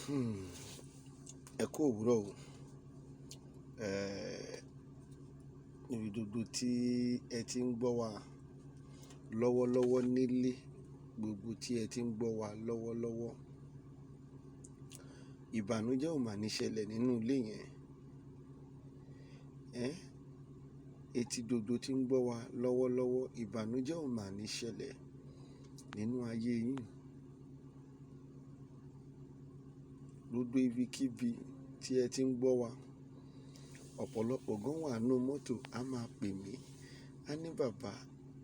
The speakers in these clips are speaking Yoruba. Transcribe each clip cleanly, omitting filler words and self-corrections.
Ẹ kú òwúrọ̀ o. Níbi gbogbo tí ẹ ti ń gbọ́ wa lọ́wọ́lọ́wọ́ nílé, gbogbo tí ẹ ti ń gbọ́ wa lọ́wọ́lọ́wọ́, ìbànújẹ́ ò mà ní ṣẹlẹ̀ nínú ilé yẹn. Etí gbogbo tí ń gbọ́ wa lọ́wọ́lọ́wọ́, ìbànújẹ́ ò mà ní ṣẹlẹ̀ nínú ayé yín. Gbogbo ibikíbi tí ẹ ti ń gbọ́ wa, ọ̀pọ̀lọpọ̀ gan wà nínú mọ́tò, a máa pè mí, a ní bàbá,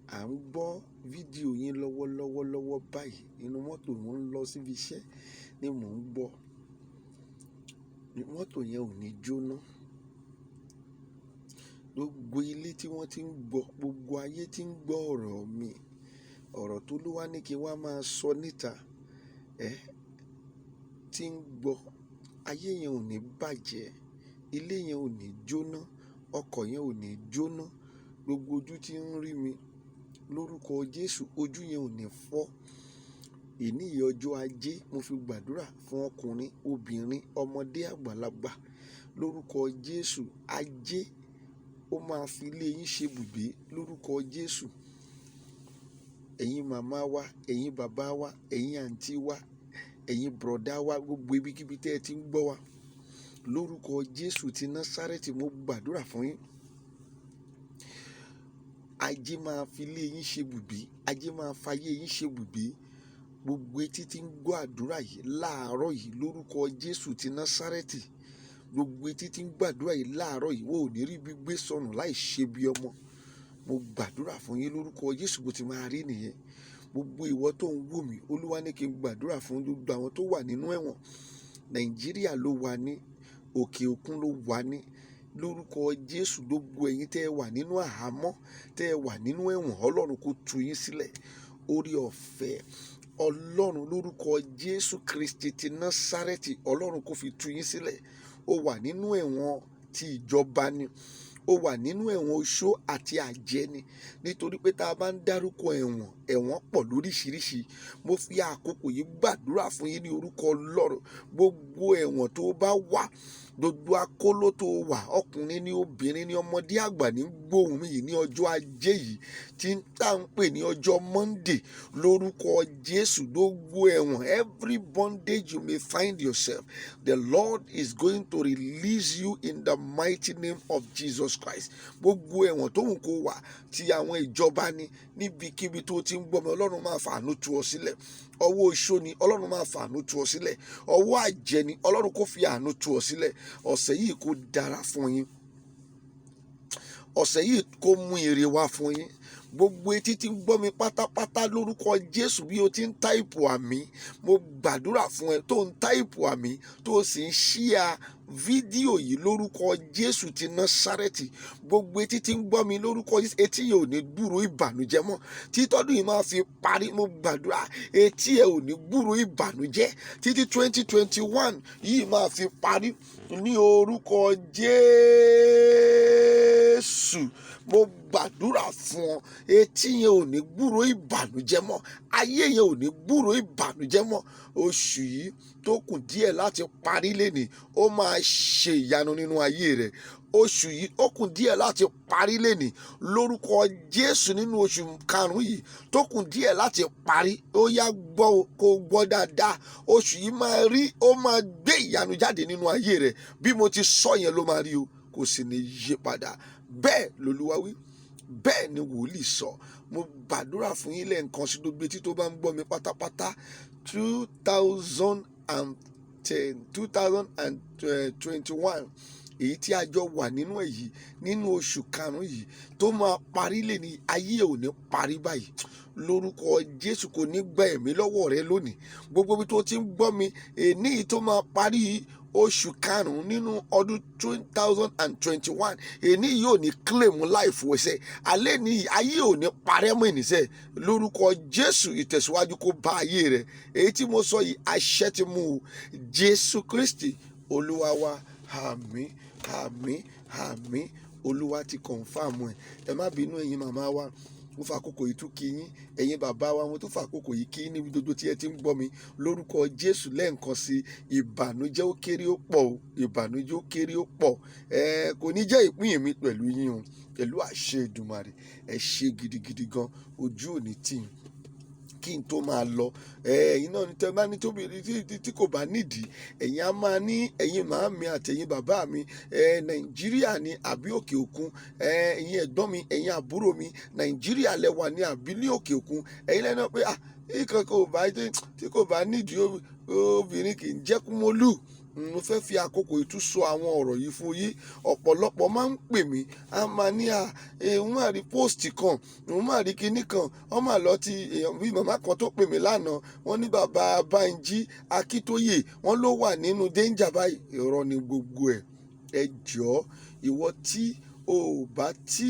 à ń gbọ́ fídíò yín lọ́wọ́lọ́wọ́ báyìí nínú mọ́tò, mò ń lọ síbi iṣẹ́ ni mò ń gbọ́. Mọ́tò yẹn ò ní jóná. Gbogbo ilé tí wọ́n ti ń gbọ́, gbogbo ayé tí ń gbọ́ ọ̀rọ̀ mi, ọ̀rọ̀ tó Olúwa ní kí n wá máa sọ níta, tí ń gbọ́, ayé yẹn ò ní bàjẹ́, ilé yẹn ò ní jóná, ọkọ̀ yẹn ò ní jóná. Gbogbo ojú tí ń rí mi lórúkọ Jésù, ojú yẹn ò ní fọ́. Èní yìí ọjọ́ ajé, mo fi gbàdúrà fún ọkùnrin, obìnrin, ọmọdé, àgbàlagbà. Lórúkọ Jésù, ajé ó máa fi ilé yín ṣe ibùgbé lórúkọ Jésù. Ẹ̀yin màmá wa, ẹ̀yin bàbá wa, ẹ̀yin àǹtí wa, ẹ̀yin bùrọ̀dá wa, gbogbo ibikíbi tí ẹ ti ń gbọ́ wa, lórúkọ Jésù ti Násárẹ́tì, mo gbàdúrà fún yín. Ajé máa fi ilé yín ṣe ibùgbé, ajé máa fa ayé yín ṣe ibùgbé. Gbogbo etí tí ń gbọ́ àdúrà yìí láàárọ̀ yìí lórúkọ Jésù ti Násárẹ́tì. Gbogbo etí tí ń gbàdúrà yìí láàárọ̀ yìí, wọ́n ò ní rí gbígbé sọnù láì ṣe bí ọmọ. Mo gbàdúrà fún yín lórúkọ Jésù, bó ti máa rí nìyẹn. Gbogbo ìwọ tó ń wò mí, Olúwa ní kí n gbàdúrà fún gbogbo àwọn tó wà nínú ẹ̀wọ̀n. Nàìjíríà ló wà ní, òkè òkun ló wà ní. Lórúkọ Jésù, gbogbo ẹ̀yin tẹ́ ẹ wà nínú àhámọ́, tẹ́ ẹ wà nínú ẹ̀wọ̀n, Ọlọ́run kó tú yín sílẹ̀. Oore ọ̀fẹ́ Ọlọ́run lórúkọ Jésù Kristi ti Násárẹ́tì, Ọlọ́run kó fi tú yín sílẹ̀. Ó wà nínú ẹ̀wọ̀n tí ìjọba ni, ó wà nínú ẹ̀wọ̀n oṣó àti àjẹ́ ni. Nítorí pé tá a bá ń dárúkọ ẹ̀wọ̀n pọ̀ lóríṣiríṣi. Mo fi àkókò yìí gbàdúrà fún yín ní orúkọ Ọlọ́run. Gbogbo ẹ̀wọ̀n tó bá wà, gbogbo akóló tó wà, ọkùnrin ní, obìnrin ní, ọmọdé, àgbà ní gbóhùn mi yìí ní ọjọ́ ajé yìí tí tá ń pè ní ọjọ́ Monday, lórúkọ Jésù. Gbogbo ẹ̀wọ̀n, every bondage you may find yourself, the Lord is going to release you in the mighty name of Jesus Christ. Gbogbo ẹ̀wọ̀n tó ń kó wà tí àwọn ìjọba ní, níbikíbi tó ti ń gbọ́ mi, Ọlọ́run máa fàánú tú ọ sílẹ̀. Ọwọ́ oṣó ni, Ọlọ́run máa fàánú tú ọ sílẹ̀. Ọwọ́ àjẹ́ ni, Ọlọ́run kó fi àánú tú ọ sílẹ̀. Ọ̀sẹ̀ yìí kó dára fún yín. Ọ̀sẹ̀ yìí kó mú ire wá fún yín. Gbogbo etí tí ń gbọ́ mi pátápátá lórúkọ Jésù, bí o ti ń táìpù àmì, mo gbàdúrà fún ẹ tó ń táìpù àmì, tó sì ń ṣíà fídíò yìí lórúkọ Jésù ti Násárẹ́tì. Gbogbo etí tí ń gbọ́ mi lórúkọ Jésù, etí yìí ò ní gbúrò ìbànújẹ́ mọ́. Tí tọ́dún yìí máa fi parí, mo gbàdúrà etí ẹ ò ní gbúrò ìbànújẹ́. Títí 2021 yìí máa fi parí ní orúkọ Jésù. Mo gbàdúrà fún ọ, etí yẹn ò ní gbúrò ìbànújẹ́ mọ́, ayé yẹn ò ní gbúrò ìbànújẹ́ mọ́. Oṣù yìí tó kù díẹ̀ láti parí lénìí, ó máa ṣe ìyanu nínú ayé rẹ̀. Oṣù yìí ó kù díẹ̀ láti parí lénìí lórúkọ Jésù. Nínú oṣù karùn-ún yìí tó kù díẹ̀ láti parí, ó yá gbọ́, kó gbọ́ dáadáa. Oṣù yìí ó máa gbé ìyanu jáde nínú ayé rẹ̀. Bí mo ti sọ yẹn ló máa rí o, kò sì ní yí padà. Bẹ́ẹ̀ lolúwa wí, bẹ́ẹ̀ ni wòlíì sọ. Mo gbàdúrà fún yín lẹ́ẹ̀kan sí gbogbo etí tó bá ń gbọ́ mi pátápátá. 2021 èyí tí a jọ wà nínú èyí, nínú oṣù karùn-ún yìí tó máa parí lénìí, ayé ò ní parí báyìí. Lórúkọ Jésù, kò ní gba ẹ̀mí lọ́wọ́ rẹ lónìí. Gbogbo ibi tó ti ń gbọ́ mi, èní yìí tó máa parí oṣù karùn-ún nínú ọdún 2021, èní yìí ò ní claim life wẹsẹ̀. Alẹ́ ní ayé ò ní parẹ́ mọ́ ìníṣẹ́. Lórúkọ Jésù, ìtẹ̀síwájú kó bá ayé rẹ̀. Èyí tí mo sọ yìí, àṣẹ ti mú o. Jésù Kristi Olúwa wa. Àmín, àmín, àmín. Olúwa ti confirm ẹ̀. Ẹ má bínú ẹ̀yin màmá wa, mo fa àkókò yìí tún kí yín ẹ̀yin bàbá wa, mo tún fa àkókò yìí kí yín níbi gbogbo tí ẹ ti ń gbọ́ mi lórúkọ Jésù lẹ́ẹ̀kan sí. Ìbànújẹ́ ó kéré ó pọ̀ o, ìbànújẹ́ ó kéré ó pọ̀, kò ní jẹ́ ìpín mi pẹ̀lú yín o, pẹ̀lú àṣẹ Èdùmàrè. Ẹ ṣé gidigidi gan, ojú ò ní tì yín. Kí n tó máa lọ, ẹ̀yin náà ní tẹ́ bá ní tóbi tí kò bá nídìí, ẹ̀yin á máa ní ẹ̀yin màámi àti ẹ̀yin bàbá mi, Nàìjíríà ni àbí òkè òkun, ẹ̀yin ẹ̀gbọ́n mi, ẹ̀yin àbúrò mi, Nàìjíríà lẹ wà ní àbí ní òkè òkun, ẹ̀yin lẹ́nu pé nǹkan tí kò bá nídìí obìnrin kì í jẹ́ kúmólú. Mo fẹ́ fi àkókò yìí tún sọ àwọn ọ̀rọ̀ yìí fún yín. Ọ̀pọ̀lọpọ̀ máa ń pè mí, a máa ní òun máa rí post kan, òun máa rí kinní kan, wọ́n máa lọ ti èèyàn bí màmá kan tó pè mí lánàá, wọ́n ní bàbá Bánjí Akíntóyè, wọ́n ló wà nínú danger báyìí. Irọ́ ni gbogbo ẹ̀. Ẹ jọ̀ọ́, ìwọ tí o ò bá tí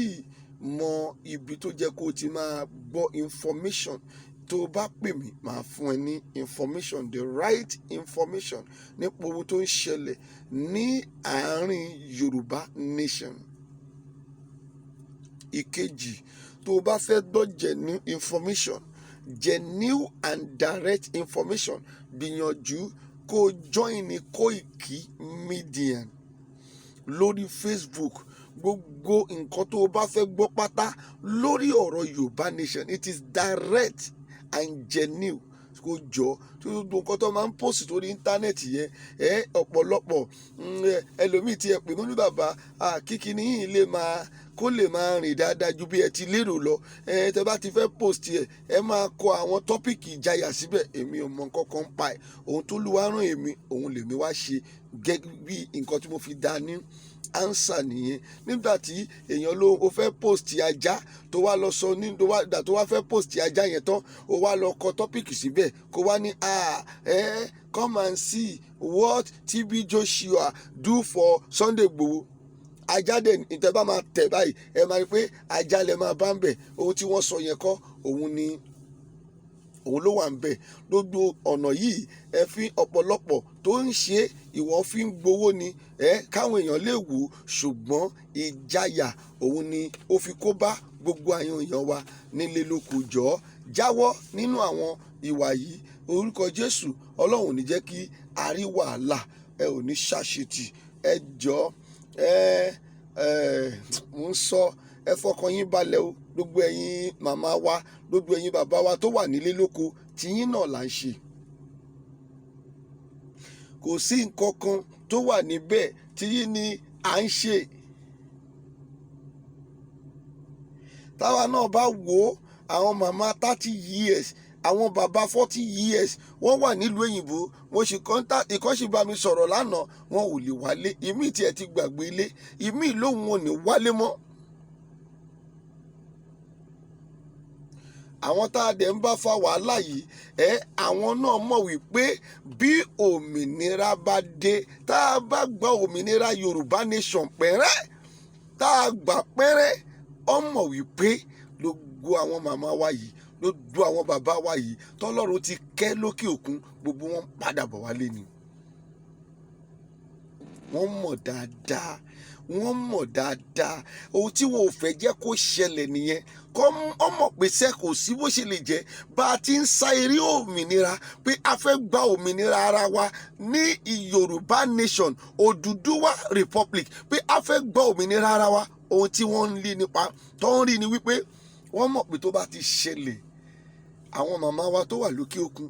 mọ ibi tó jẹ́ kó o ti máa gbọ́ information, tó o bá pè mí màá fún ẹ ní information, the right information nípa ohun tó ń ṣẹlẹ̀ ní àárín Yorùbá nation. Ìkejì, tó o bá fẹ́ gbọ́ genuine information, genuine and direct information, gbìyànjú kó o join ní Koiki Media lórí Facebook. Gbogbo nǹkan tó o bá fẹ́ gbọ́ pátá lórí ọ̀rọ̀ Yorùbá nation, it is direct and genuine. Kó jọ tó gbogbo nǹkan tó máa ń post lórí íńtánẹ́ẹ̀tì yẹn, ọ̀pọ̀lọpọ̀ ẹlòmíì tí ẹ pè mọ́ ní bàbá kíkiní yìí lè máa rìn dáadáa ju bí ẹ ti lérò lọ. Tẹ bá ti fẹ́ post ẹ máa kọ àwọn tọ́pìkì ìjayà síbẹ̀. Èmi ò mọ nǹkan kan pa ẹ̀. Ohun tó Olúwa rán èmi, òun lèmi wá ṣe gẹ́gẹ́ bí nǹkan tí mo fi dá ní answer nìyẹn. Nígbà tí èèyàn o fẹ́ post ajá tó wá lọ sọ ìgbà tó wá fẹ́ post ajá yẹn tán, ó wá lọ kọ tọ́pìkì síbẹ̀ kó wá ní come and see what TB Joshua do for Sunday Igboho. Ajá dẹ̀ ìtẹ́ bá máa tẹ̀ báyìí ẹ máa rí pé ajá lẹ máa bá ń bẹ̀. Ohun tí wọ́n sọ yẹn kọ́, òun ló wà ń bẹ̀. Gbogbo ọ̀nà yìí ẹ fi ọ̀pọ̀lọpọ̀ tó ń ṣe ìwọ fi ń gbowó ni, káwọn èèyàn lè wò, ṣùgbọ́n ìjayà òun ni ó fi kó bá gbogbo àwọn èèyàn wa nílé lóko. Jọ̀ọ́ jáwọ́ nínú àwọn ìwà yìí. Orúkọ Jésù, Ọlọ́run ò ní jẹ́ kí a rí wàhálà, ẹ ò ní ṣàṣetì. Ẹ jọ̀ọ́, mo ń sọ, ẹ fọkàn yín balẹ̀ o. Gbogbo ẹ̀yin màmá wa, gbogbo ẹ̀yin bàbá wa tó wà nílé lóko, tiyín náà là ń ṣe. Kò sí nǹkan kan tó wà níbẹ̀ tiyín ni à ń ṣe. Táwa náà bá wò àwọn màmá 30 years, àwọn bàbá 40 years, wọ́n wà nílùú òyìnbó. Mo sì ìkọ́sí bá mi sọ̀rọ̀ lánàá, wọn ò lè wálé. Ìmí tí ẹ ti gbàgbé ilé, ìmí lóhun ò ní wálé mọ́. Àwọn tá a dẹ̀ ń bá fa wàhálà yìí, àwọn náà mọ̀ wípé bí òmìnira bá dé, tá a bá gba òmìnira Yorùbá nation pẹ́rẹ́, tá a gbà pẹ́rẹ́, ó mọ̀ wípé gbogbo àwọn màmá wa yìí, gbogbo àwọn bàbá wa yìí tọ́lọ́run ti kẹ́ lókè òkun, gbogbo wọn padà bọ̀ wálé ni. Wọ́n mọ̀ dáadáa, wọ́n mọ̀ dáadáa. Ohun tí wọn ò fẹ́ jẹ́ kó ṣẹlẹ̀ nìyẹn. Ọmọ pèsè kò sí bó ṣe lè jẹ́ bá a ti ń sá eré òmìnira pé a fẹ́ gba òmìnira ara wa ní Yorùbá nation, Odùduwà republic, pé a fẹ́ gba òmìnira ara wa. Ohun tí wọ́n ń rí nípa tó ń rí ni wípé wọ́n mọ̀ pé tó bá ti ṣẹlẹ̀, àwọn màmá wa tó wà lókè òkun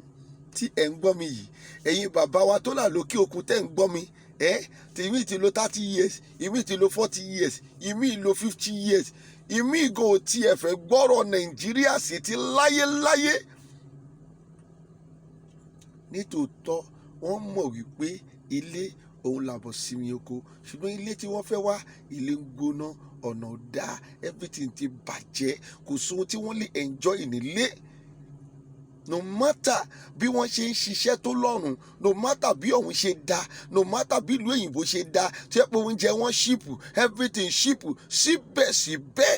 tí ẹ̀ ń gbọ́ mi yìí, ẹ̀yin bàbá wa tó wà lókè òkun tẹ́ ń gbọ́ mi, tìmí ti lo 30 years, ìmí ti lo 40 years, ìmí lo 50 years, ìmí ìgò tí ẹ fẹ́ gbọ́rọ̀ Nàìjíríà sí ti láyéláyé. Nítòótọ́ wọ́n mọ̀ wípé ilé òun làbọ̀ sinmi oko, ṣùgbọ́n ilé tí wọ́n fẹ́ wá, ilé ń gbóná, ọ̀nà ò dáa, everything ti bàjẹ́, kò sóhun tí wọ́n lè enjoy nílé. No matter bí wọ́n ṣe ń ṣiṣẹ́ tó lọ́rùn, no matter bí ọ̀hún ṣe dá, no matter bí ìlú òyìnbó ṣe dá, tí ẹ pé oúnjẹ wọn ṣìpù, everything ṣìpù, síbẹ̀síbẹ̀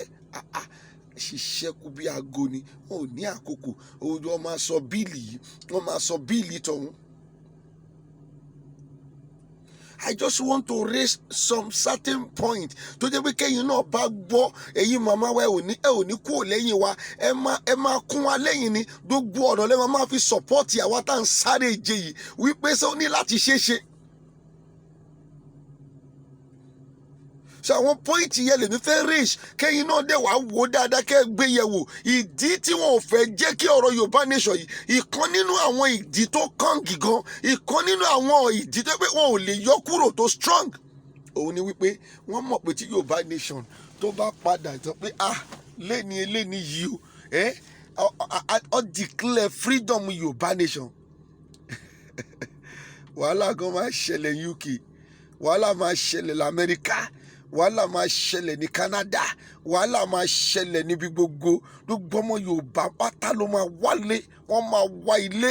ṣiṣẹ́ kú bí aago ni. Wọn ò ní àkókò. Wọ́n máa sọ bíìlì yìí, wọ́n máa sọ bíìlì tọ̀hún. I just want to raise some certain point tó jẹ́ pé kẹ́yìn náà bá gbọ́ ẹ̀yin màmá wa ẹ ò ní kúrò lẹ́yìn wa ẹ máa kún wa lẹ́yìn ni gbogbo ọ̀nà lẹ́wọ̀n máa fi support àwa tá à ń sáré ìje yìí wípé ṣé ó ní láti ṣeé ṣe. So àwọn pọ́ìntì yẹn lèmi fẹ́ raise kẹ́yìn náà dẹ̀ wá wò dáadáa kẹ́ gbé yẹ̀ wò ìdí tí wọn ò fẹ́ jẹ́ kí ọ̀rọ̀ Yorùbá nation yìí ìkan nínú àwọn ìdí tó kàngì gan ìkan nínú àwọn ìdí tó pé wọn ò lè yọ kúrò tó strong òun ni wípé wọ́n mọ̀ pé tí Yorùbá nation tó bá padà sọ pé lẹ́ni eléni yìí o ọ declare freedom Yorùbá nation wàhálà gan máa ṣẹlẹ̀ UK wàhálà máa ṣẹlẹ̀ l'Amẹ́ríkà wàhálà máa ṣẹlẹ̀ ní Canada wàhálà máa ṣẹlẹ̀ níbi gbogbo ọmọ Yorùbá pátá ló máa wálé wọ́n máa wá ilé.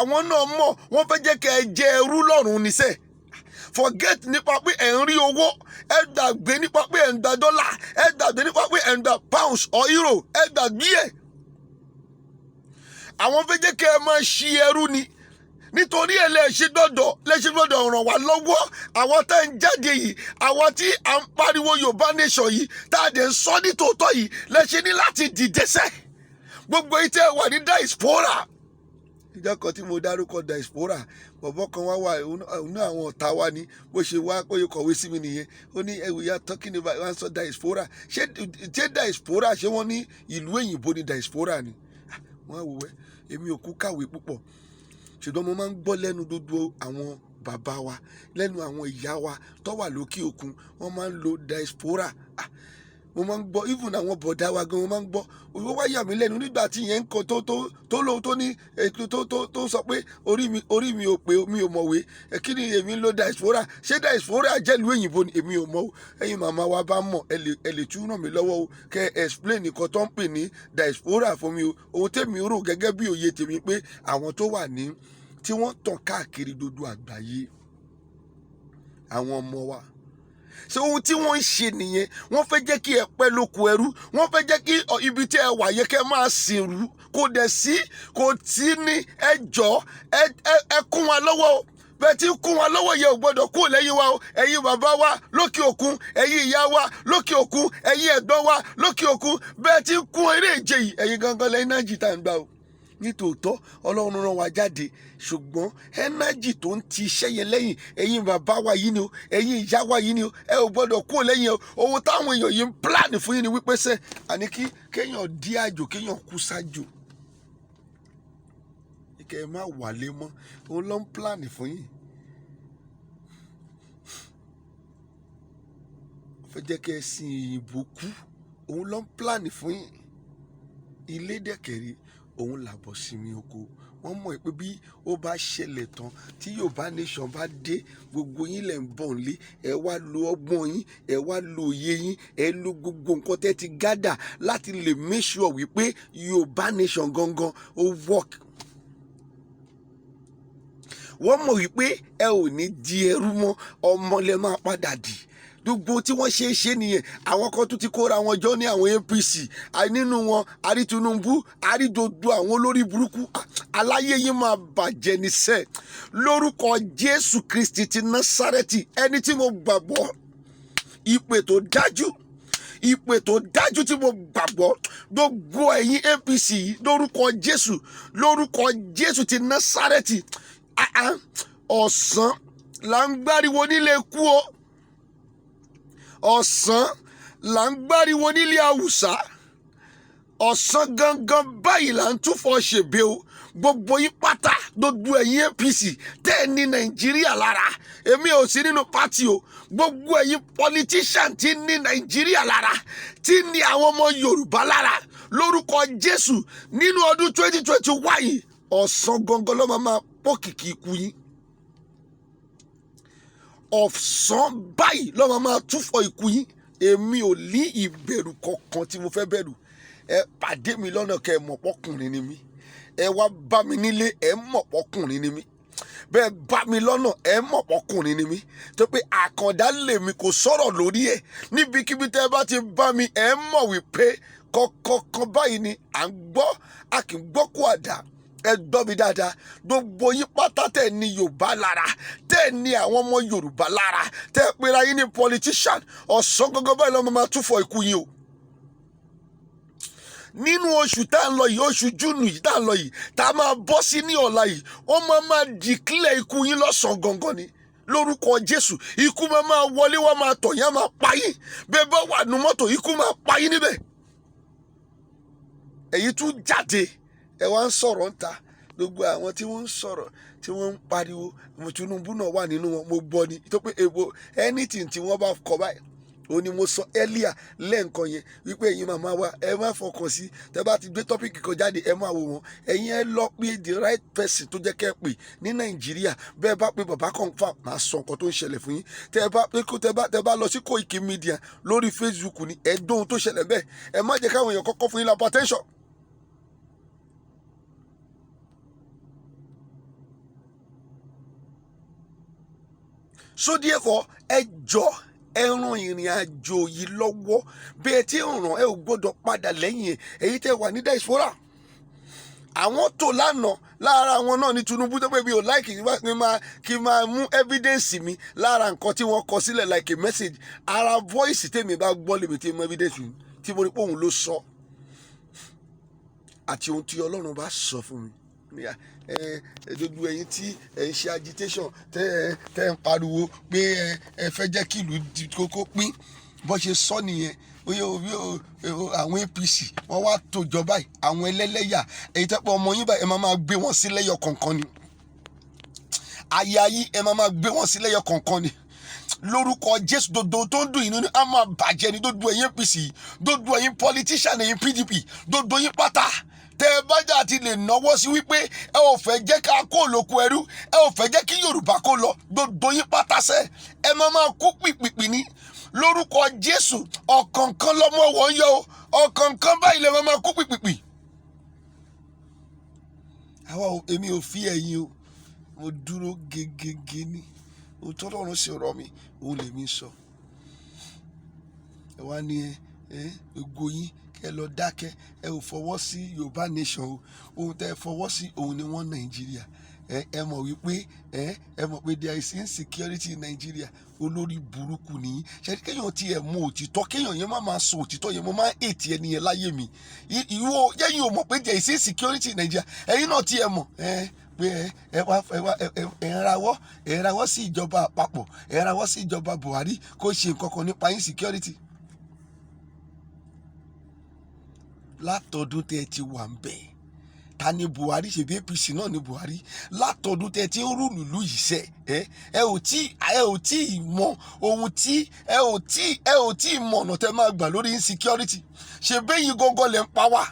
àwọn náà mọ̀ wọ́n fẹ́ jẹ́ kẹ́ ẹ jẹ ẹrú lọ́rùn níṣẹ́ forget nípa pé ẹ̀ ń rí owó ẹ gbàgbé nípa pé ẹ̀ ń gba dọ́là ẹ gbàgbé nípa pé ẹ̀ ń gba pounds or euro ẹ gbàgbé ẹ̀. àwọn fẹ́ jẹ́ kẹ́ ẹ máa ṣí ẹrú ni nítorí ẹ lẹ́ṣẹ̀ gbọ́dọ̀ ràn wá lọ́wọ́ àwọn tá ń jáde yìí àwọn tí à ń pariwo Yorùbá nation yìí tá a dẹ̀ ń sọ ní tòótọ́ yìí lẹ́ṣẹ̀ ní láti dìde sẹ́ gbogbo yìí tẹ́ wà ní diaspora. ìjọ kan tí mo dárúkọ diaspora bọ̀bọ̀ kan wá wà inú àwọn ọ̀tá wa ni bó ṣe wá kó yẹ kọ̀wé sí mi nìyẹn ó ní we are talking about wọ́n sọ diaspora ṣé diaspora ṣé wọ́n ní ìlú òyìnbó ní diaspora ni wọ́n á wò wẹ́ èmi ò kú kàwé púpọ̀ ṣùgbọ́n mo máa ń gbọ́ lẹ́nu gbogbo àwọn bàbá wa lẹ́nu àwọn ìyá wa tó wà lókè òkun wọ́n máa ń lo diaspora mo máa ń gbọ́ even àwọn bọ̀dá wa gan mo máa ń gbọ́ owó wá yà mí lẹ́nu nígbà tí ìyẹn ń kọ tó lóhun tó ní ètò tó sọ pé orí mi ò pé mi ò mọ̀wé kí ni èmi ń lo diaspora ṣé diaspora jẹ́lu òyìnbó ni èmi ò mọ̀ o ẹ̀yin màmá wa bá mọ̀ ẹ lè tún ràn mí lọ́wọ́ o kẹ́ explain nǹkan tó ń pè ní diaspora fún mi o ohun tèmi rò gẹ́gẹ́ bí òye tèmi pé àwọn tó wà ní tí wọ́n tàn káàkiri gbogbo àgbáyé àwọn ọmọ wa ṣé ohun tí wọ́n ń ṣe nìyẹn wọ́n fẹ́ jẹ́ kí ẹ pẹ́ lóko ẹrú wọ́n fẹ́ jẹ́ kí ibi tí ẹ wà yẹ kẹ́ máa sìn rú kò tí ní ẹjọ́ ẹ kún wa lọ́wọ́ o bẹ́ẹ̀ tí kún wa lọ́wọ́ yẹ ò gbọ́dọ̀ kú lẹ́yìn wa o ẹ̀yin bàbá wa lókè òkun ẹ̀yin ìyá wa lókè òkun ẹ̀yin ẹ̀gbọ́n wa lókè òkun bẹ́ẹ̀ tí kún eré ìje yìí ẹ̀yin gangan lẹ́yìn náà jì tá à ń gbà o nítòótọ́ Ọlọ́run rán wa jáde ṣùgbọ́n ẹnájì tó ń ti iṣẹ́ yẹn lẹ́yìn ẹ̀yin bàbá wa yìí ni o ẹ̀yin ìyá wa yìí ni o ẹ ò gbọ́dọ̀ kú lẹ́yìn o ohun táwọn èèyàn yìí ń pílánì fún yín ni wípé sẹ́ àní kéèyàn dí àjò kéèyàn kú sájò kẹ́ ẹ má wálé mọ́ òun ló ń pílánì fún yín fẹ́ jẹ́ kẹ́ ẹ sin ìyìnbó kú òun ló ń pílánì fún yín ilé dẹ̀kẹ̀rẹ́ òun làbọ̀ sinmi oko wọ́n mọ̀ pé bí ó bá ṣẹlẹ̀ tán tí Yorùbá nation bá dé gbogbo yín lẹ̀ ń bọ̀ nílé ẹ wá lo ọgbọ́n yín ẹ wá lo òye yín ẹ lo gbogbo nǹkan tẹ́ ti gádà láti lè make sure wípé Yorùbá nation gangan ó work. wọ́n mọ̀ wípé ẹ ò ní di ẹrú mọ́ ọmọ lẹ máa padà dì gbogbo tí wọ́n ṣe nìyẹn àwọn kan tún ti kóra wọn jọ ní àwọn APC nínú wọn àrí Tinubu àrí gbogbo àwọn olórí burúkú aláyé yín máa bàjẹ́ níṣẹ́ lórúkọ Jésù Kristi ti Násárẹ́tì ẹni tí mo gbàgbọ́ ìpè tó dájú tí mo gbàgbọ́ gbogbo ẹ̀yin APC yìí lórúkọ Jésù ti Násárẹ́tì ọ̀sán là ń gbáriwo nílé kú o ọ̀sán là ń gbáriwo nílé Haúsá ọ̀sán gangan báyìí là ń túfọ̀ ṣèbé o gbogbo yín pátá gbogbo ẹ̀yin APC tẹ́ ẹ ní Nàìjíríà lára èmi ò sí nínú pátì o gbogbo ẹ̀yin politician tí ní Nàìjíríà lára tí ní àwọn ọmọ Yorùbá lára lórúkọ Jésù nínú ọdún 2021 yìí ọ̀sán gangan ló máa pọ̀ kìkì ikú yín ọ̀sán báyìí ló máa túfọ̀ ikú yín èmi ò ní ìbẹ̀rù kankan tí mo fẹ́ bẹ̀rù ẹ pàdé mi lọ́nà kẹ́ ẹ mọ̀ pọ́kùnrin ni mí ẹ wá bá mi nílé ẹ mọ̀ pọ́kùnrin ni mí bẹ́ẹ̀ bá mi lọ́nà ẹ mọ̀ pọ́kùnrin ni mí tó pé àkàndá lèmi kò sọ̀rọ̀ lórí ẹ̀ níbikíbi tẹ́ ẹ bá ti bá mi ẹ mọ̀ wípé kọ̀ọ̀kan báyìí ni à ń gbọ́ a kì í gbọ́ kó àdá ẹ gbọ́ mi dáadáa, gbogbo yín pátá tẹ̀ ní Yorùbá lára, tẹ̀ ní àwọn ọmọ Yorùbá lára, tẹ̀ pera yín ní politician, ọ̀sán gangan báyìí lọ́mọ máa túfọ̀ ikú yín o. Nínú oṣù tá à ń lọ yìí, oṣù Júùnù yìí tá à ń lọ yìí, tá a máa bọ́ sí ní ọ̀la yìí, wọ́n máa declare ikú yín lọ́sàn-án gangan ni. Lórúkọ Jésù, ikú máa wọlé, wọ́n máa tọ̀ yín, á máa pa yín. Bẹ́ẹ̀ bá wà nínú mọ́tò, ikú máa pa yín níbẹ̀. Èyí tún jáde, ẹ wá ń sọ̀rọ̀ ń ta. Gbogbo àwọn tí wọ́n ń sọ̀rọ̀, tí wọ́n ń pariwo, Tinubu náà wà nínú wọn, mo gbọ́ ni. Tó pé anything tí wọ́n bá kọ báyìí, ó ní mo sọ earlier lẹ́ǹkan yẹn wípé ẹ̀yin màmá wa ẹ má fọkàn sí, tẹ́ bá ti gbé tọ́pìkì kan jáde ẹ máa wò wọ́n. Ẹ̀yin ẹ lọ pé the right person tó jẹ́ kẹ́ ẹ pè ní Nàìjíríà. Bẹ́ẹ̀ bá pé bàbá confam, máa sọ nǹkan tó ń ṣẹlẹ̀ fún yín. Tẹ́ bá lọ sí Koiki Media lórí Facebook ni ẹ dóhun tó ṣẹlẹ̀ bẹ́ẹ̀. Ẹ má jẹ́ káwọn èèyàn kọ́kọ́ fún yín lápá attention. So therefore, ẹ jọ ẹ ràn ìrìn àjò yìí lọ́wọ́. Bí ẹ ti ń ràn, ẹ ò gbọ́dọ̀ padà lẹ́yìn ẹ̀. Èyí tẹ́ wà ní diaspora, àwọn tó lánàá lára wọn náà ní Tinubu, tó pé mi ò láìkì kí n máa mú evidence mi lára nǹkan tí wọ́n kọ sílẹ̀ like a message. Ara voice tèmi bá gbọ́ lèmi tí mo evidence mi tí mo rí pé òun ló sọ àti ohun tí Ọlọ́run bá sọ fún mi. Gbogbo ẹ̀yin tí ẹ ń ṣe agitation, tẹ́ ń pariwo pé ẹ fẹ́ jẹ́ kí ìlú di kókó pín, bó ṣe sọ nìyẹn. Àwọn APC wọ́n wá tòjọ báyìí, àwọn ẹlẹ́lẹ́yà, èyí tẹ́ pé ọmọ yín báyìí ẹ máa gbé wọn sí lẹ́yọ kọ̀ọ̀kan ni. Aya yín ẹ máa gbé wọn sí lẹ́yọ kọ̀ọ̀kan ni. Lórúkọ Jésù, dodo tó ń dùn yín nínú á máa bàjẹ́ ni. Dodo ẹ̀yin APC, dodo ẹ̀yin politician, ẹ̀yin PDP, dodo yín pátá. Tẹ́ ẹ bá jà ti lè náwó sí wípé ẹ ò fẹ́ jẹ́ ká kó lóko ẹrú, ẹ ò fẹ́ jẹ́ kí Yorùbá kó lọ, dodo yín pátá sẹ́, ẹ máa kú pìpìpì ní. Lórúkọ Jésù, ọ̀kọ̀ọ̀kan lọ́mọ wọ́n yọ o, ọ̀kọ̀ọ̀kan báyìí lè máa kú pìpìpì. Èmi ò fi ẹ̀yin o, mo dúró gegege ní. Ohun tó lọ́run sì rọ̀ mí, òun lèmi sọ. Ẹ wá ní gbogbo yín kẹ́ lọ dákẹ́, ẹ ò fọwọ́ sí Yorùbá nation o. Ohun tẹ́ ẹ fọwọ́ sí òun ni wọ́n Nàìjíríà. Ẹ mọ̀ wípé there is insecurity in Nigeria. Olórí burúkú nìyí. Ṣé kéèyàn tí ẹ mọ òtítọ́, kéèyàn yẹn má sọ òtítọ́ yẹn, mo máa ń ètì ẹni yẹn láyé mi. Yẹ́yìn ò mọ̀ pé there is insecurity in Nigeria. Ẹ̀yin náà tí ẹ mọ̀ pé ẹ rawọ́ sí ìjọba àpapọ̀, ẹ rawọ́ sí ìjọba Buhari kó ṣe nǹkan kan nípa insecurity. Látọdún tẹ́ ẹ ti wà ń bẹ̀, ta ni Buhari? Ṣebí APC náà ni Buhari. Látọdún tẹ́ ẹ ti ń rúlù lù yìí sẹ́, ẹ ò tí ì mọ ohun tí ẹ ò tí ì mọ ọ̀nà tẹ́ máa gbà lórí insecurity. Ṣebí ẹ̀yin gangan lẹ̀ ń pa wá,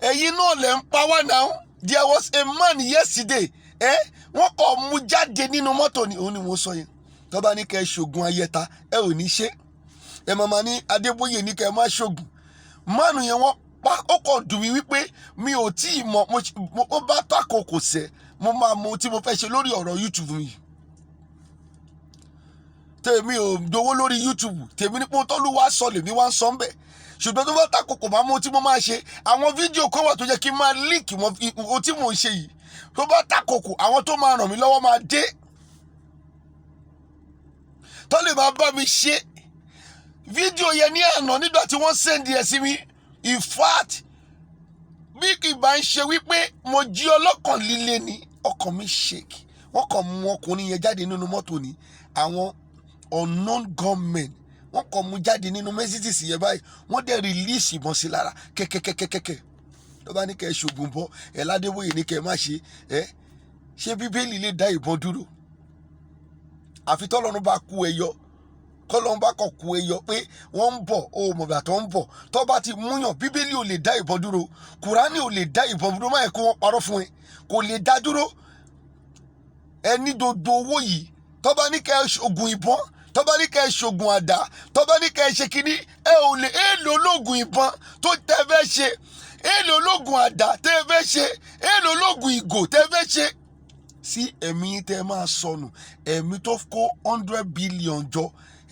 ẹ̀yin náà lẹ̀ ń pa wá now. There was a man yesterday, wọ́n kọ̀ mú jáde nínú mọ́tò ni, òun ni mo sọ yẹn. Tó bá ní kẹ́ ẹ ṣògùn ayẹta, ẹ ò ní ṣe. Ẹ máa ní Adébóyè ní kẹ́ ẹ má ṣògùn. Mánu yẹn wọ́n pa, ó kàn dùn mí wípé mi ò tí ì mọ̀, mo bá tàkókò sẹ́, mo máa mọ tí mo fẹ́ ṣe lórí ọ̀rọ̀ YouTube mi. Tèmi ò dowó lórí YouTube, tèmi ní pé Tolúwa sọ lèmi wá ń sọ ń bẹ̀. Ṣùgbọ́n tó bá tàkókò máa mọ tí mo máa ṣe. Àwọn fídíò kan wà tó jẹ́ kí n máa líǹkì ohun tí mò ń ṣe yìí. Tó bá tàkókò, àwọn tó máa ràn mí lọ́wọ́ máa dé, tó lè máa bá mi ṣe. Fídíò yẹn ní àná nígbà tí wọ́n sẹ́ndì ẹ̀ sí mi, in fact, bí kì bá ń ṣe wípé mo jí ọlọ́kàn líle ni, ọkàn mi shake. Wọ́n kàn mú ọkùnrin yẹn jáde nínú mọ́tò ni. Àwọn unknown gunmen, wọ́n kàn mú jáde nínú Mercedes yẹn báyìí, wọ́n dẹ̀ release ìbọn sí lára kẹ́kẹ́kẹ́kẹ́kẹ́. Tó bá ní kẹ́ ẹ ṣògùn bọ́, ẹ Ládébóyè ní kẹ́ ẹ má ṣe. Ṣé Bíbélì lè dá ìbọn dúró? Àfi tọ́lọ́run bá kú ẹ yọ. Kọ́lọ́run bá kọ̀ kú ẹ yọ pé wọ́n ń bọ̀, o mọ̀ bàtọ́ ń bọ̀. Tó bá ti múyàn, Bíbélì ò lè dá ìbọn dúró. Kùránì ò lè dá ìbọn dúró. Má yẹ kó wọ́n parọ́ fún ẹ. Kò lè dá dúró. Ẹ ní dodo owó yìí. Tó bá ní kẹ́ ẹ ṣògùn ìbọn, tó bá ní kẹ́ ẹ ṣògùn àdá, tó bá ní kẹ́ ẹ ṣe kínní, ẹ ò lè èèlò ológun ìbọn tó tẹ́ fẹ́ ṣe, èèlò ológun àdá tẹ́ fẹ́ ṣe, èèlò ológun ìgò tẹ́ fẹ́ ṣe. Sí ẹ̀mí tẹ́ máa sọnù, ẹ̀mí tó kó 100 billion jọ,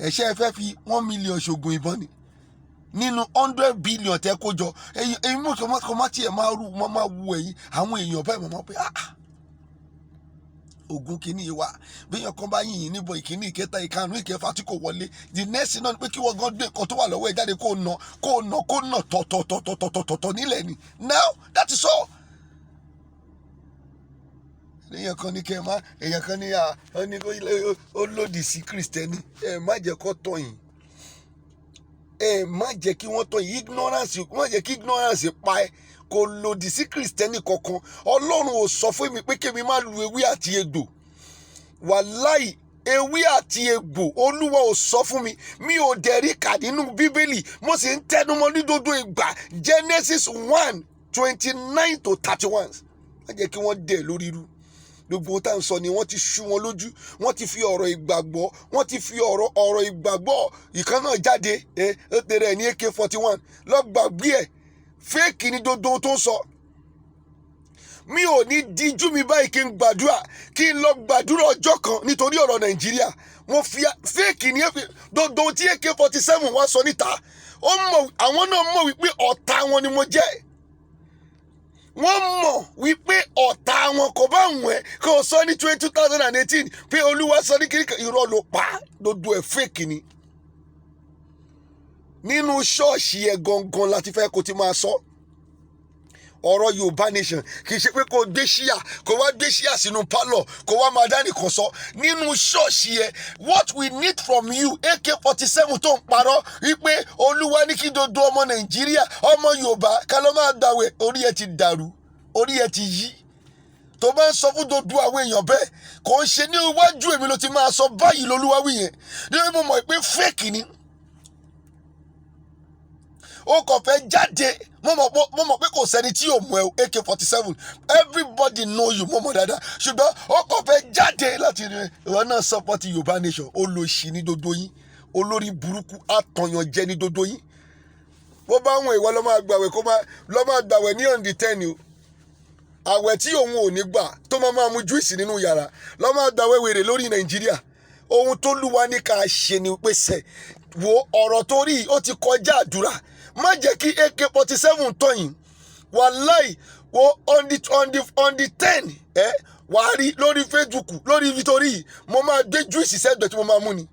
ẹ̀ṣẹ́ fẹ́ fi 1 million ṣògùn ìbọn ni. nínú 100 billion tẹ́ kó jọ ẹ̀yin mọ̀ kọ́ má tiẹ̀ máa rú máa wù ẹ̀yin àwọn èèyàn bẹ́ẹ̀ máa pé ogun kìíní yìí wá bíyàn kan bá yìnyín níbo ìkíní ìkẹta ìkarùn ìkẹfà tí kò wọlé the next náà ni pé kí wọ́n gan gbé nǹkan tó wà lọ́wọ́ ẹ̀ jáde kó nà tọ̀tọ̀tọ̀tọ̀tọ̀tọ̀ nílẹ̀ ni now that is all. èèyàn kan ní kẹ́ ẹ má èèyàn kan ní ó lòdì sí Kristẹni ẹ má jẹ́ kó tọ̀ yín ẹ má jẹ́ kí wọ́n tọ̀ yín ignorance má jẹ́ kí ignorance pa ẹ́ kò lòdì sí Kristẹni kankan Ọlọ́run ò sọ fún mi pé kémi má lu ewé àti egbò wàláì ewé àti egbò Olúwa ò sọ fún mi ò dẹ̀ rí kà nínú Bíbélì mo sì ń tẹnumọ́ ní gbogbo ìgbà Genesis 1:29 to 31 má jẹ́ kí wọ́n dẹ̀ lórí irú gbogbo ohun tá à ń sọ ni wọ́n ti ṣú wọn lójú wọ́n ti fi ọ̀rọ̀ ìgbàgbọ́ wọ́n ti fi ọ̀rọ̀ ìgbàgbọ́ ìkan náà jáde ó tẹ̀rẹ̀ ẹ̀ ní AK-41 lọ́gbàgbé ẹ̀ fẹ́ẹ̀kì ni gbogbo ohun tó ń sọ mi ò ní díjú mi báyìí kí n gbàdúrà kí n lọ gbàdúrà ọjọ́ kan nítorí ọ̀rọ̀ Nàìjíríà mo fi fẹ́ẹ̀kì ní gbogbo ohun tí AK-47 wá sọ níta àwọn náà mọ̀ wípé ọ̀tá wọn ni mo jẹ́ wọ́n mọ̀ wípé ọ̀tá wọn kò bá wọ̀n ẹ́ kó o sọ ní 2018 pé Olúwa sọ ní kíríkà irọ́ ló pa gbogbo ẹ̀ fake ni nínú ṣọ́ọ̀ṣì ẹ̀ gangan láti fẹ́ kó ti máa sọ ọ̀rọ̀ Yorùbá nation kì í ṣe pé kó gbé ṣíà kó wá gbé ṣíà sínú pálọ̀ kó wá máa dá nìkan sọ nínú ṣọ́ọ̀ṣì ẹ̀ what we need from you AK-47 tó ń parọ́ wípé Olúwa ní kí dodo ọmọ Nàìjíríà ọmọ Yorùbá ká ló máa gbàwẹ̀ orí ẹ̀ ti dàrú orí ẹ̀ ti yí tó bá ń sọ fún dodo àwọn èèyàn bẹ́ẹ̀ kò ń ṣe ní iwájú èmi ló ti máa sọ báyìí lolúwa wí yẹn nítorí mo mọ̀ pé fake ni ó kàn fẹ́ jáde mo mọ̀ pé kò sẹ́ni tí yóò mú ẹ AK-47 everybody know you mo mọ̀ dáadáa ṣùgbọ́n ó kàn fẹ́ jáde láti rí ìwọ náà support Yorùbá nation olóṣì ní dodo yín olórí burúkú àtọ̀yàn jẹ ní dodo yín bó bá wọn ìwọ lọ́ máa gbàwẹ̀ ní on the 10 o àwẹ̀ tí òun ò ní gbà tó máa mú júìsì nínú yàrá lọ́ máa gbàwẹ̀ wèrè lórí Nàìjíríà ohun tó lúwa ní ká ṣe ni pèsè wo ọ̀rọ̀ tó rí ó ti kọjá àdúrà má jẹ́ kí AK-47 tọ̀ yín wàláì wo on the 10 wà á rí lórí Facebook lórí Victory mo máa gbé júìsì sẹ́gbẹ̀ẹ́ tí mo máa mú ni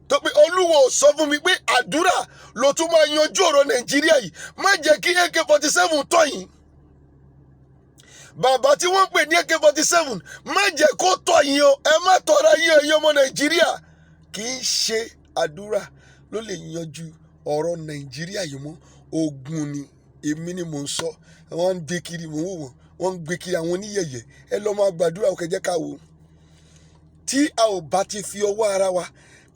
tó pé Olúwa ò sọ fún mi pé àdúrà ló tún máa yanjú ọ̀rọ̀ Nàìjíríà yìí má jẹ́ kí AK-47 tọ̀ yín bàbá tí wọ́n pè ní AK-47 má jẹ́ kó tọ̀ yín o ẹ má tọra yín ẹ̀yin ọmọ Nàìjíríà kì í ṣe àdúrà ló lè yanjú ọ̀rọ̀ Nàìjíríà yìí mọ́ ogun ni èmi ni mò ń sọ wọ́n ń gbé kiri mò ń wò wọ́n ń gbé kiri àwọn oníyẹ̀yẹ̀ ẹ lọ́ máa gbàdúrà òkè jẹ́ ká wò tí a ò bá ti fi ọwọ́ ara wa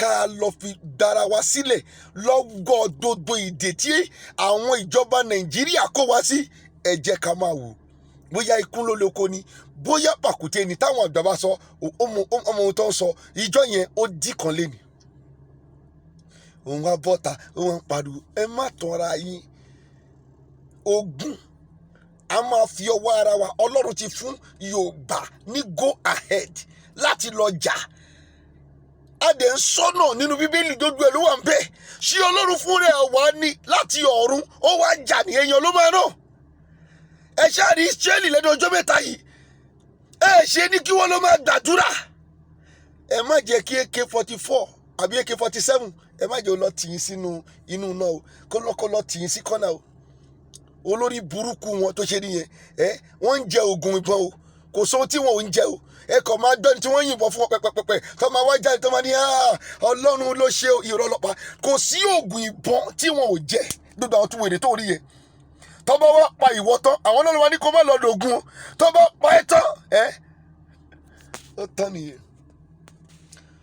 ká lọ fi dára wa sílẹ̀ lọ́gọ́ gbogbo ìdè tí àwọn ìjọba Nàìjíríà kó wa sí ẹ jẹ́ ká máa wò bóyá ikú ló lóko ni bóyá pàkúté ni táwọn àgbà bá sọ ọmọ ohun tó ń sọ ìjọ yẹn ó dì kan lé ni òun wá bọ́ta òun pariwo ẹ má tọ́ra yín ogun a máa fi ọwọ́ ara wa Ọlọ́run ti fún Yorùbá ní go ahead láti lọ jà adẹ̀ ń sọ́nà nínú Bíbélì gbogbo ẹ̀ ló wà ń bẹ̀ ṣé Ọlọ́run fún rẹ̀ wá ní láti ọ̀run ó wá jà ní èèyàn ló máa rán ẹ ṣáà rí Ísírẹ́lì lẹ́nu ọjọ́ mẹ́ta yìí ẹ ṣe ní kí wọ́n ló máa gbàdúrà ẹ má jẹ́ kí AK-44 àbí AK-47 ẹ má jẹ́ ó lọ tì yín sínú inú náà o kó lọ tì yín sí kọ́nà o olórí burúkú wọn tó ṣe nìyẹn wọ́n ń jẹ oògùn ìbọn o kò sóhun tí wọn ò ń jẹ o ẹ kàn máa gbẹ́ni tí wọ́n yìnbọn fún wọn pẹ́pẹ́pẹ́ tó máa wá jáde tó máa ní Ọlọ́run ló ṣe irọ́ ọlọ́pàá kò sí oògùn ìbọn tí wọn ò jẹ gbogbo àwọn tó wèrè tó rí yẹn tó bá wá pa ìwọ tán àwọn náà wá ní kó má lọ lògùn tó bá pa ẹ́ tán ó tán nìyẹn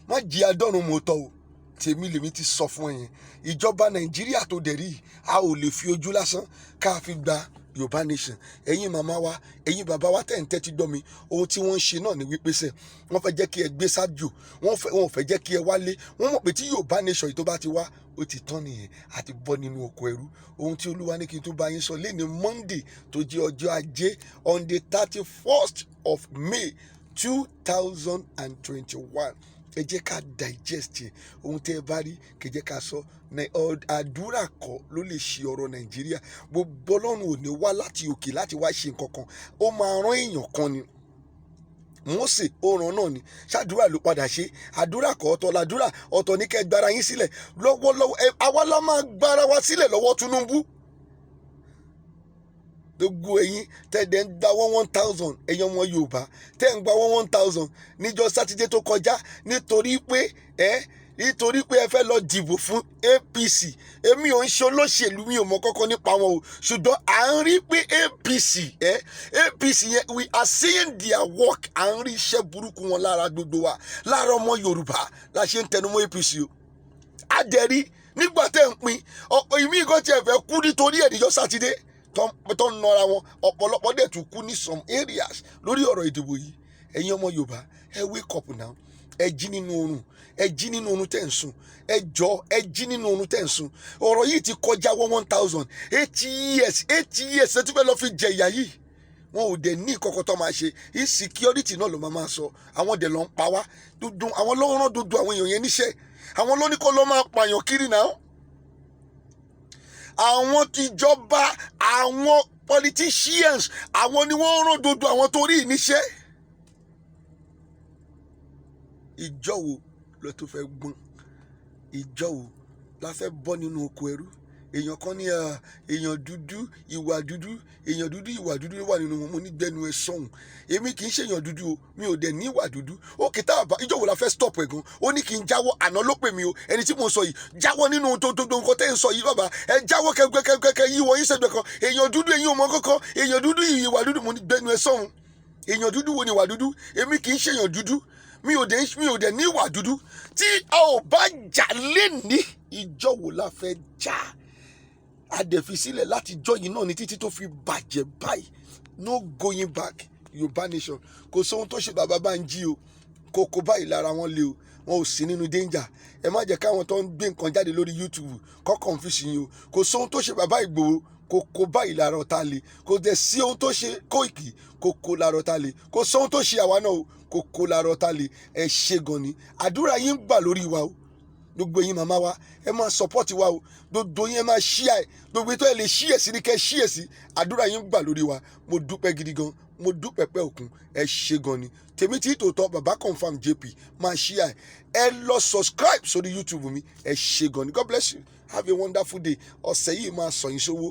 má jí adọ́run mọ́tọ́ o tèmi lèmi ti sọ fún ẹ̀yẹn ìjọba Nàìjíríà tó dẹ̀ rí a ò lè fi ojú lásán ká fi gba Yorùbá nation ẹ̀yin màmá wa ẹ̀yin bàbá wa tẹ̀ ń tẹ́tí gbọ́ mi ohun tí wọ́n ń ṣe náà ni wípé sẹ́ wọ́n fẹ́ jẹ́ kí ẹ gbé ṣáájú wọ́n fẹ́ jẹ́ kí ẹ wálé wọ́n mọ̀ pé tí Yorùbá nation yìí tó bá ti wá ó ti tán nìyẹn àti bọ́ nínú oko ẹrú ohun tí Olúwa ní kí n tún bá yín sọ lẹ́ni Monday tó jẹ́ ọjọ́ Ajé on the 31st of May 2021 ẹ jẹ́ ká digest ẹ̀, ohun tẹ́ ẹ bá rí kẹjẹ́ ká sọ. Àdúrà kọ́ ló lè ṣe ọ̀rọ̀ Nàìjíríà. Gbogbo Ọlọ́run ò ní wá láti òkè láti wá ṣe nǹkan kan, ó máa rán èèyàn kan ni. Mósè ó ràn náà ni, ṣàdúrà ló padà ṣe. Àdúrà kọ́, ọ̀tọ̀ làdúrà, ọ̀tọ̀ ní kẹ́ gbára yín sílẹ̀. Lọ́wọ́lọ́wọ́ àwa la máa gbára wa sílẹ̀ lọ́wọ́ Tinubu. Gbogbo ẹ̀yin tẹ́ẹ̀dẹ̀ ń gbawọ́ 1,000 ẹ̀yin ọmọ Yorùbá tẹ́ ń gbawọ́ 1,000 níjọ́ sátidé tó kọjá nítorí pé ẹ fẹ́ lọ dìbò fún APC. Èmi ò ń ṣe olóṣèlú, mi ò mọ kọ́kọ́ nípa wọn o, ṣùgbọ́n à ń rí pé APC yẹn we are seeing their work. À ń rí iṣẹ́ burúkú wọn lára gbogbo wa, lára ọmọ Yorùbá la ṣe ń tẹnumọ́ APC o. Adẹ̀rí nígbà tẹ́ ń pín ìmí nǹkan tí ẹ fẹ́ kú nítorí ẹ̀ níjọ́ sátidé tó ń nọra wọn, ọ̀pọ̀lọpọ̀ dẹ̀ tún kú ní some areas lórí ọ̀rọ̀ ìdìbò yìí. Ẹ̀yin ọmọ Yorùbá ẹ wake up now, ẹ jí nínú oorun tẹ́ ń sùn, ẹ jọ̀ọ́ ẹ jí nínú oorun tẹ́ ń sùn. Ọ̀rọ̀ yìí ti kọjá 1,000 8 years ẹ tún fẹ́ lọ fi jẹ ìyà yìí. Wọn ò dẹ̀ ní ìkọ̀kọ̀ tó máa ṣe, insecurity náà ló máa sọ. Àwọn dẹ̀ lọ ń pa wá, àwọn ló rán dúdú àwọn èèyàn yẹn níṣẹ́, àwọn ló ní kó lọ máa pààyàn kiri náà. Àwọn tìjọba, àwọn politicians, àwọn ni wọ́n rán dúdú àwọn tó rí níṣẹ́. Ìjọ wo ló tó fẹ́ gbọ́n? Ìjọ wo la fẹ́ bọ́ nínú oko ẹrú? Èèyàn kan ní èèyàn dúdú ìwà dúdú wà nínú wọn. Mo ní gbẹnu ẹ sọ̀hún. Èmi kì í ṣe èèyàn dúdú o, mi ò dẹ̀ ní ìwà dúdú. Òkè tá àbá ìjọ wo la fẹ́ stop ẹ̀ gan? Ó ní kí n jáwọ́, àná ló pè mí o. Ẹni tí mo sọ yìí jáwọ́ nínú tó nǹkan tẹ́ ń sọ yìí bàbá. Ẹ jáwọ́ kẹ́kẹ́ yí wọ yín sẹ́gbẹ̀ kan. Èèyàn dúdú èyí ò mọ kọ́kọ́. Èèyàn dúdú ìwà dúdú. Mo ní gbẹnu ẹ sọ̀hún. Èèyàn dúdú wo ni ìwà dúdú? Èmi kì í ṣe èèyàn dúdú. Mi ò dẹ̀ ní ìwà dúdú. Tí a ò bá jà lénìí, ìjọ wo la fẹ́ jà? A dẹ̀ fi sílẹ̀ láti jọ́ yìí náà ní títí tó fi bàjẹ́ báyìí. No going back. Yorùbá nation kò sóhun tó ṣe bàbá Bánjí o, kókó báyìí lára wọn lé o, wọn ò sí nínú danger. Ẹ má jẹ́ káwọn tó ń gbé nǹkan jáde lórí YouTube kọ́ confuse yín o. Kò sóhun tó ṣe bàbá Ìgbòho, kókó báyìí lára ọ̀tá le. Kò dẹ̀ sí ohun tó ṣe Kóìkì, kókó lára ọ̀tá le. Kò sóhun tó ṣe àwa náà o, kókó lára ọ̀tá le. Ẹ ṣe gan ni, àdúrà yín gbà lórí wa o. Gbogbo yín màmá wa ẹ máa support wa o, gbogbo yín ẹ máa share ẹ, gbogbo tó ẹ lè share sí ni kẹ́ share sí. Àdúrà yín gbà lórí wa. Mo dúpẹ́ gidi gan, mo dúpẹ́ pẹ́ òkun. Ẹ ṣe gan ni. Tèmi tí tòótọ́ bàbá confirm JP máa share ẹ lọ subscribe sórí YouTube mi. Ẹ ṣe gan ni. God bless you. Have a wonderful day. Ọ̀sẹ̀ yìí máa sọ yín sówó.